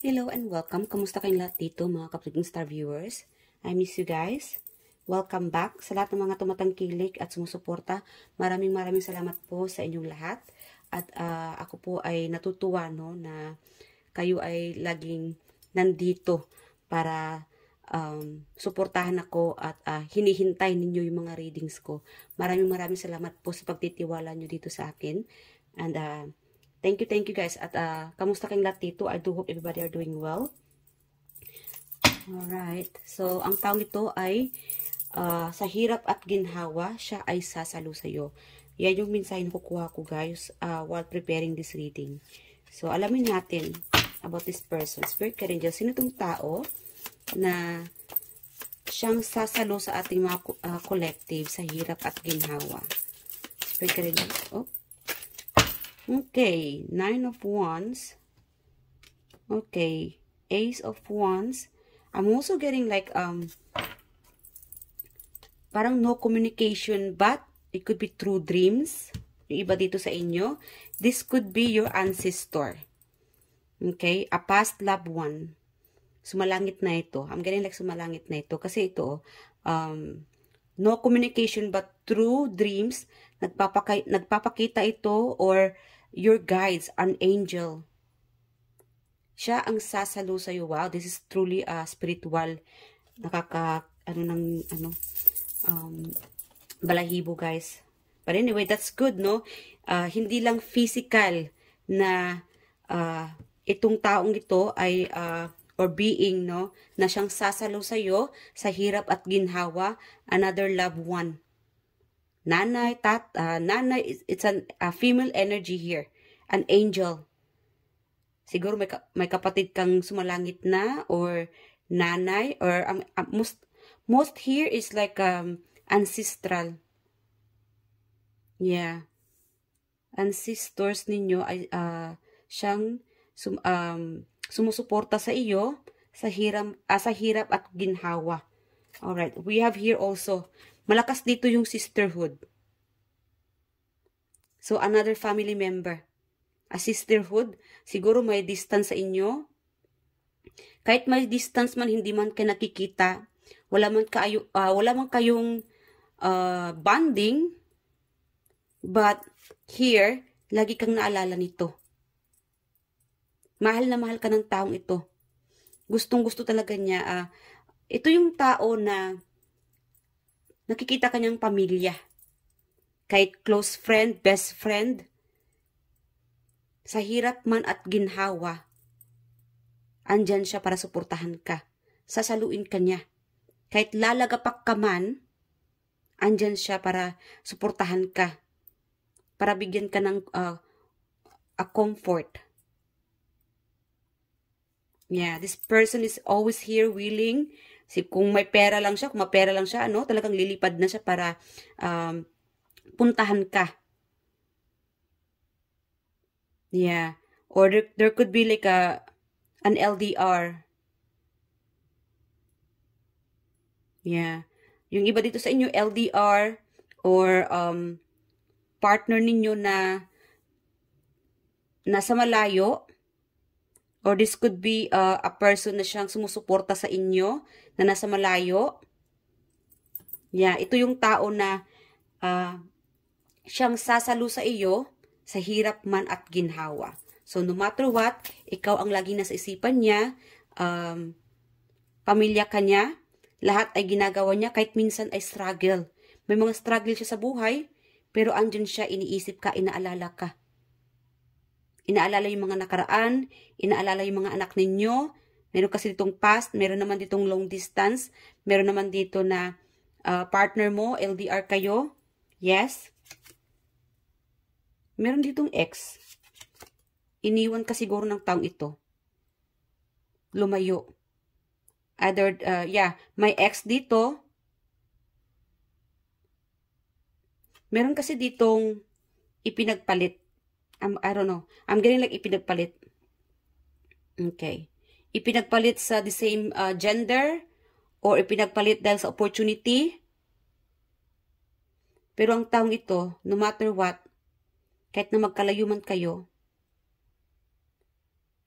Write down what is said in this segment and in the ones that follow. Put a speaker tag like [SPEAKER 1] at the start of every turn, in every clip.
[SPEAKER 1] Hello and welcome. Kamusta kayong lahat dito mga Kapliging Star viewers? I miss you guys. Welcome back sa lahat ng mga tumatangkilik at sumusuporta. Maraming salamat po sa inyong lahat. At ako po ay natutuwa no, na kayo ay laging nandito para suportahan ako at hinihintay ninyo yung mga readings ko. Maraming salamat po sa pagtitiwala nyo dito sa akin. And thank you guys. At kamusta kayong lahat dito? I do hope everybody are doing well. Alright. So, ang taong ito ay sa hirap at ginhawa, siya ay sasalo sa'yo. Yan yung mensahe na kukuha ko guys while preparing this reading. So, alamin natin about this person. Spirit Guardian, sino itong tao na siyang sasalo sa ating mga collective sa hirap at ginhawa? Spirit Guardian, oh. Okay, 9 of Wands. Okay, Ace of Wands. I'm also getting like, parang no communication, but it could be through dreams. Yung iba dito sa inyo. This could be your ancestor. Okay, a past loved one. Sumalangit na ito. I'm getting like sumalangit na ito. Kasi ito, no communication, but through dreams, nagpapakita ito or your guides, an angel. Siya ang sasalo sa'yo. Wow, this is truly spiritual. Balahibo guys. But anyway, that's good, no? Hindi lang physical na itong taong ito ay, or being, no? Na siyang sasalo sa'yo sa hirap at ginhawa, another loved one. Nanay, nanay, it's a female energy here. An angel. Siguro may kapatid kang sumalangit na, or nanay, or most here is like ancestral. Yeah. Ancestors ninyo ay siyang sumusuporta sa iyo sa hirap at ginhawa. Alright, we have here also, malakas dito yung sisterhood. So, another family member. A sisterhood. Siguro may distance sa inyo. Kahit may distance man, hindi man kayo nakikita. Wala man kayong bonding. But, here, lagi kang naalala nito. Mahal na mahal ka ng taong ito. Gustong-gusto talaga niya. Ito yung tao na nakikita kanyang pamilya. Kahit close friend, best friend, sa hirap man at ginhawa, andyan siya para suportahan ka. Sasaluin ka niya. Kahit lalagapak ka man, andyan siya para suportahan ka. Para bigyan ka ng a comfort. Yeah, this person is always here willing. Kung may pera lang siya, ano, talagang lilipad na siya para puntahan ka. Yeah. Or there could be like an LDR. Yeah. Yung iba dito sa inyo, LDR, or partner ninyo na nasa malayo. Or this could be a person na siyang sumusuporta sa inyo na nasa malayo. Yeah, ito yung tao na siyang sasalo sa iyo sa hirap man at ginhawa. So, no matter what, ikaw ang laging nasa isipan niya, pamilya ka niya, lahat ay ginagawa niya, kahit minsan ay struggle. May mga struggle siya sa buhay, pero andyan siya, iniisip ka, inaalala ka. Inaalala yung mga nakaraan, inaalala yung mga anak ninyo. Meron kasi ditong past, meron naman ditong long distance, meron naman dito na partner mo, LDR kayo. Yes. Meron ditong ex. Iniwan ka siguro ng taong ito. Lumayo. Either, yeah, may ex dito. Meron kasi ditong ipinagpalit. I don't know. I'm getting like ipinagpalit. Okay. Ipinagpalit sa the same gender, or ipinagpalit dahil sa opportunity. Pero ang taong ito, no matter what, kahit na magkalayo man kayo,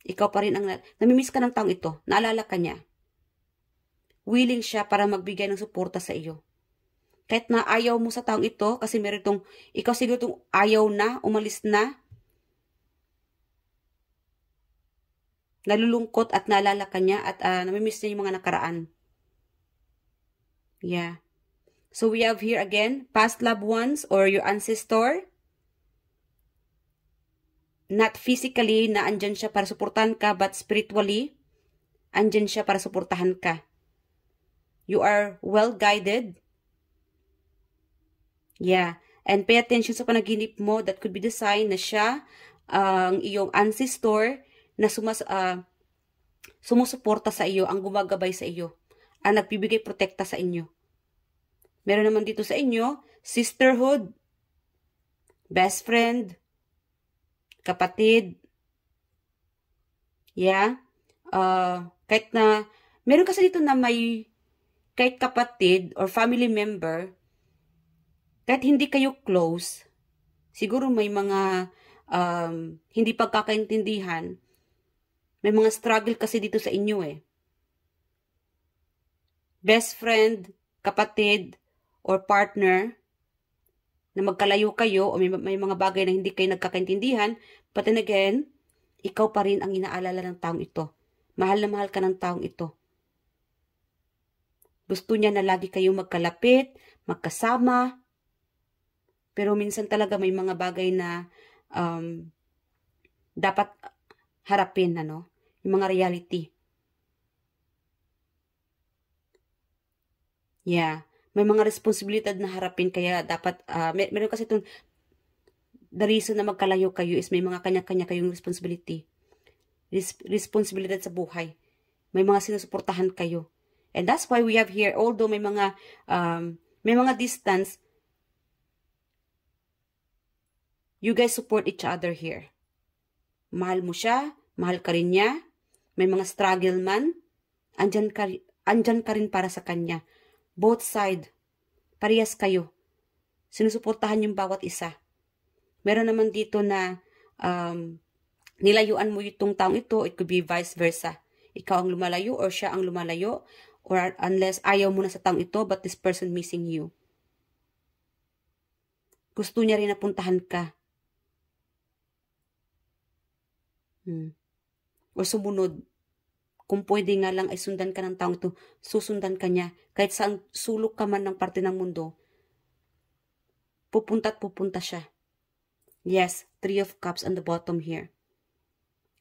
[SPEAKER 1] Ikaw pa rin ang namimiss ka ng taong ito. Naalala ka niya. Willing siya para magbigay ng suporta sa iyo. Kahit na ayaw mo sa taong ito, kasi meron itong, ikaw siguro itong ayaw na, umalis na, nalulungkot at naalala ka niya at namimiss niya yung mga nakaraan. Yeah. So we have here again, past loved ones or your ancestor. Not physically na andyan siya para suportahan ka, but spiritually, andyan siya para suportahan ka. You are well guided. Yeah. And pay attention sa panaginip mo. That could be the sign na siya, ang iyong ancestor, na sumusuporta sa iyo, ang gumagabay sa iyo, ang nagbibigay protekta sa inyo. Meron naman dito sa inyo, sisterhood, best friend, kapatid. Yeah. Kahit na, meron kasi dito na may, kahit kapatid or family member, kahit hindi kayo close, siguro may mga hindi pagkakaintindihan, may mga struggle kasi dito sa inyo eh. Best friend, kapatid, or partner, na magkalayo kayo o may mga bagay na hindi kayo nagkakaintindihan, but then again, ikaw pa rin ang inaalala ng taong ito. Mahal na mahal ka ng taong ito. Gusto niya na lagi kayong magkalapit, magkasama, pero minsan talaga may mga bagay na dapat harapin, ano? Yung mga reality. Yeah. May mga responsibilidad na harapin, kaya dapat, meron kasi itong, the reason na magkalayo kayo is may mga kanya-kanya kayong responsibility. Responsibilidad sa buhay. May mga sinusuportahan kayo. And that's why we have here, although may mga distance, you guys support each other here. Mahal mo siya, mahal ka rin niya, may mga struggle man, andyan ka rin para sa kanya. Both side, parehas kayo. Sinusuportahan yung bawat isa. Meron naman dito na nilayuan mo itong taong ito, it could be vice versa. Ikaw ang lumalayo or siya ang lumalayo, or unless ayaw mo na sa taong ito, but this person missing you. Gusto niya rin napuntahan ka. O sumunod. Kung pwede nga lang ay sundan ka ng taong ito, susundan ka niya. Kahit saan sulok ka man ng parte ng mundo, pupunta at pupunta siya. Yes, 3 of Cups on the bottom here.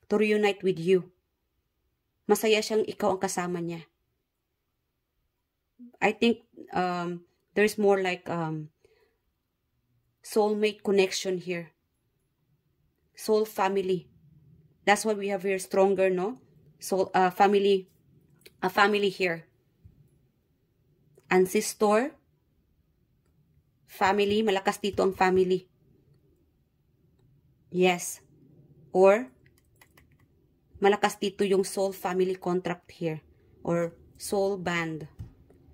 [SPEAKER 1] To reunite with you. Masaya siyang ikaw ang kasama niya. I think there's more like soulmate connection here. Soul family. That's why we have here stronger, no? So, a family here. Ancestor, family, malakas dito ang family. Yes. Or, malakas dito yung soul family contract here. Or, soul band.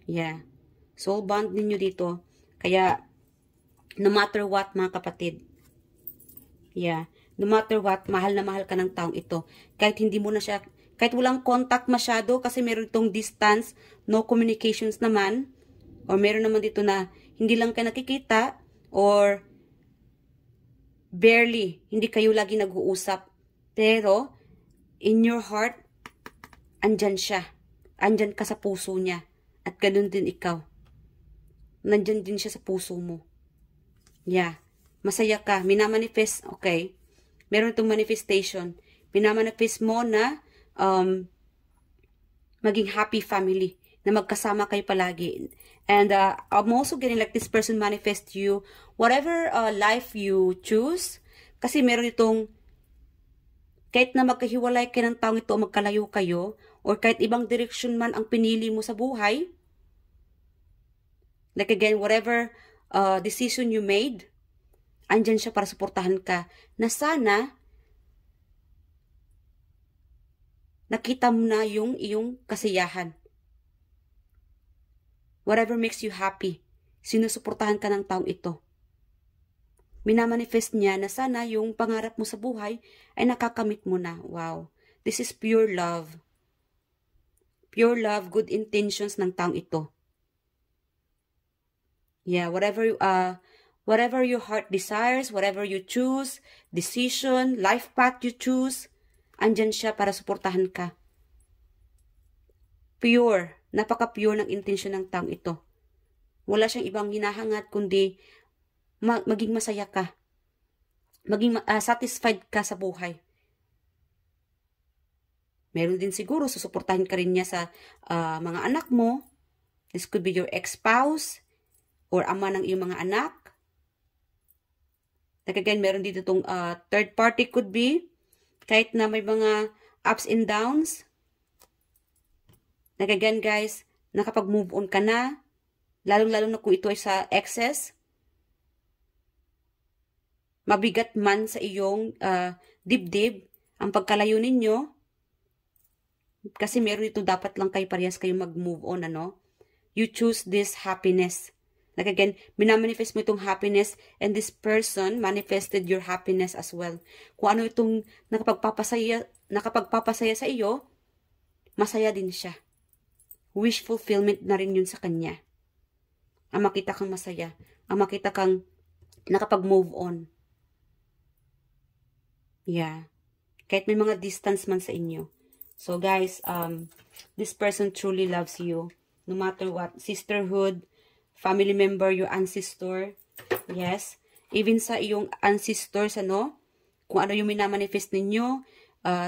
[SPEAKER 1] Yeah. Soul band ninyo dito. Kaya, no matter what, mga kapatid. Yeah. No matter what, mahal na mahal ka ng taong ito. Kahit hindi mo na siya, kahit walang contact masyado, kasi meron itong distance, no communications naman, or meron naman dito na hindi lang kayo nakikita, or barely, hindi kayo lagi nag-uusap. Pero, in your heart, andyan siya. Andyan ka sa puso niya. At ganun din ikaw. Nandyan din siya sa puso mo. Yeah. Masaya ka. Minamanifest, okay. Meron itong manifestation. Minamanifest mo na maging happy family. Na magkasama kayo palagi. And I'm also getting like this person manifest you. Whatever life you choose. Kasi meron itong kahit na magkahiwalay kayo ng taong ito o magkalayo kayo. Or kahit ibang direksyon man ang pinili mo sa buhay. Like again, whatever decision you made. Andyan siya para suportahan ka. Na sana, nakita mo na yung iyong kasiyahan. Whatever makes you happy, sinusuportahan ka ng taong ito. Minamanifest niya na sana yung pangarap mo sa buhay ay nakakamit mo na. Wow. This is pure love. Pure love, good intentions ng taong ito. Yeah, whatever your heart desires, whatever you choose, decision, life path you choose, andyan siya para suportahan ka. Pure, napaka-pure ng intensyon ng taong ito. Wala siyang ibang hinahangat kundi maging masaya ka. Maging satisfied ka sa buhay. Meron din siguro, susuportahin ka rin niya sa mga anak mo. This could be your ex-spouse or ama ng iyong mga anak. Like again, meron dito itong third party could be. Kahit na may mga ups and downs. Like again, guys, nakapag-move on ka na. Lalong-lalo na kung ito ay sa exes. Mabigat man sa iyong dibdib ang pagkalayo ninyo. Kasi meron ito, dapat lang kayo parehas kayo mag-move on, ano? You choose this happiness. Like again, minamanifest mo itong happiness and this person manifested your happiness as well. Kung ano itong nakapagpapasaya sa iyo, masaya din siya. Wish fulfillment na rin yun sa kanya. Ang makita kang masaya. Ang makita kang nakapag-move on. Yeah. Kahit may mga distance man sa inyo. So guys, this person truly loves you. No matter what. Sisterhood, family member, your ancestor. Yes. Even sa iyong ancestors, ano? Kung ano yung minamanifest ninyo.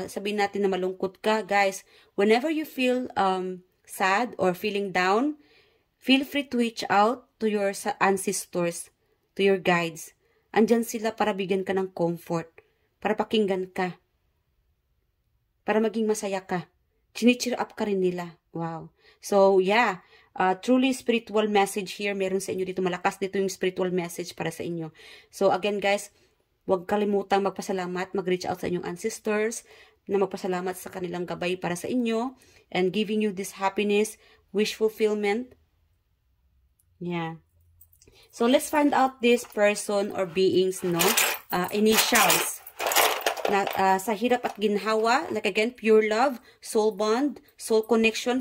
[SPEAKER 1] Sabihin natin na malungkot ka. Guys, whenever you feel sad or feeling down, feel free to reach out to your ancestors, to your guides. Andyan sila para bigyan ka ng comfort. Para pakinggan ka. Para maging masaya ka. Chini-cheer up ka rin nila. Wow. So, yeah. Truly spiritual message here. Meron sa inyo dito. Malakas dito yung spiritual message para sa inyo. So, again guys, huwag kalimutang magpasalamat. Mag-reach out sa inyong ancestors. Na magpasalamat sa kanilang gabay para sa inyo. And giving you this happiness, wish fulfillment. Yeah. So, let's find out this person or beings, no? Initials. Sa hirap at ginhawa, like again, pure love, soul bond, soul connection,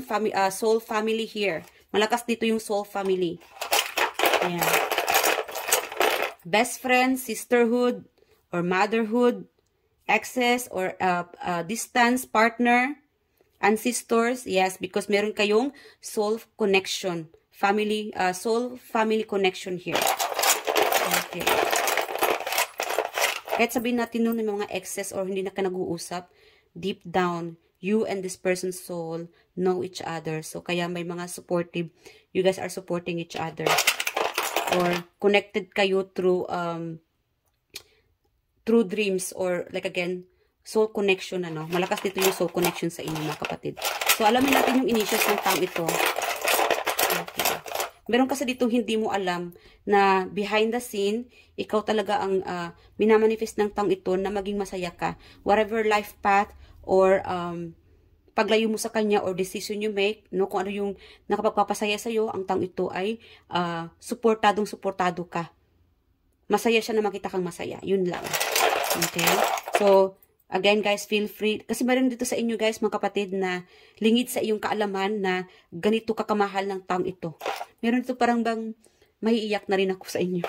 [SPEAKER 1] soul family here. Malakas dito yung soul family. Ayan. Best friend, sisterhood, or motherhood, exes, or distance, partner, ancestors. Yes, because meron kayong soul connection. Family, soul family connection here. Okay. Kahit sabihin natin nun ng mga exes or hindi na ka nag-uusap, deep down, you and this person's soul know each other. So, kaya may mga supportive, you guys are supporting each other. Or connected kayo through dreams or like again, soul connection, ano. Malakas dito yung soul connection sa inyo, mga kapatid. So, alamin natin yung initials ng taong ito. Okay. Meron kasi dito hindi mo alam na behind the scene, ikaw talaga ang minamanifest ng taong ito na maging masaya ka. Whatever life path or paglayo mo sa kanya or decision you make, no, kung ano yung nakapagpapasaya sa'yo, ang taong ito ay suportado ka. Masaya siya na makita kang masaya. Yun lang. Okay? So, again guys, feel free. Kasi meron dito sa inyo guys, mga kapatid, na lingid sa iyong kaalaman na ganito kakamahal ng taong ito. Meron dito parang bang maiiyak na rin ako sa inyo.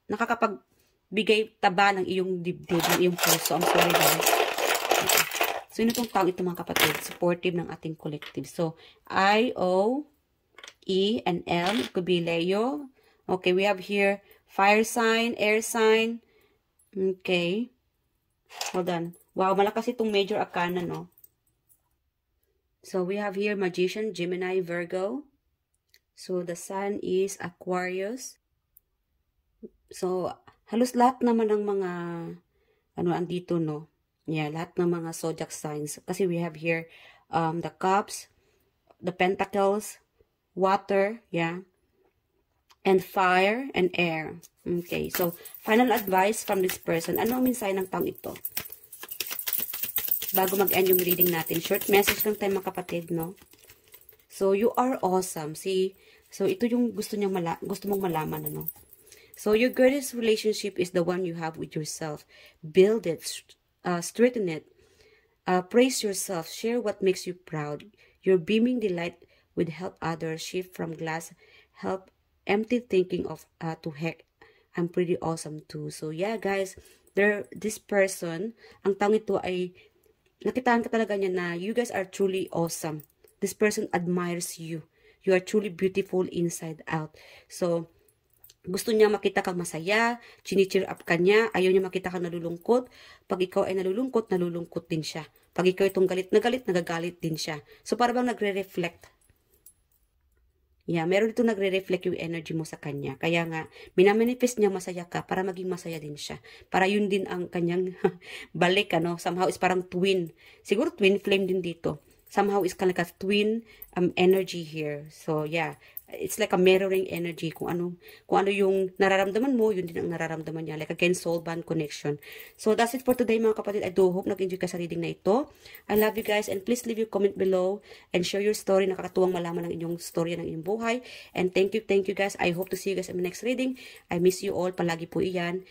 [SPEAKER 1] Nakakapagbigay taba ng iyong dibdib, ng iyong puso. I'm sorry guys. Okay. So, yun itong taong ito mga kapatid. Supportive ng ating collective. So, I, O, E, and L. It could be Leo. Okay, we have here fire sign, air sign. Okay. Hold on. Wow, malakas itong major arcana, no? So, we have here Magician, Gemini, Virgo. So, the sun is Aquarius. So, halos lahat naman ng mga, andito, no? Yeah, lahat ng mga zodiac signs. Kasi we have here the cups, the pentacles, water, yeah, and fire, and air. Okay, so, final advice from this person. Ano ang mensahe ng taong ito? Bago mag-end yung reading natin. Short message lang tayo mga kapatid, no? So, you are awesome. See? So, ito yung gusto mong malaman, ano? So your greatest relationship is the one you have with yourself. Build it, strengthen it, praise yourself, share what makes you proud. Your beaming delight would help others shift from glass, help empty thinking of to heck, I'm pretty awesome too. So yeah guys, this person, ang tawag ito ay nakitaan ka talaga niya na you guys are truly awesome. This person admires you. You are truly beautiful inside out. So gusto niya makita kang masaya, chini-cheer up ka niya, ayaw niya makita kang nalulungkot. Pag ikaw ay nalulungkot, nalulungkot din siya. Pag ikaw itong galit na galit, nagagalit din siya. So para bang nagre-reflect. Yeah, meron dito nagre-reflect yung energy mo sa kanya. Kaya nga, minamanifest niya masaya ka para maging masaya din siya. Para yun din ang kanyang balik, ano? Somehow is parang twin. Siguro twin flame din dito. Somehow is kind of like a twin energy here. So yeah, it's like a mirroring energy. Kung ano yung nararamdaman mo, yun din ang nararamdaman niya. Like again, soul bond connection. So that's it for today mga kapatid. I do hope nag-enjoy ka sa reading na ito. I love you guys and please leave your comment below and share your story. Nakakatuwang malaman ng inyong story ng inyong buhay. And thank you guys. I hope to see you guys in the next reading. I miss you all. Palagi po iyan.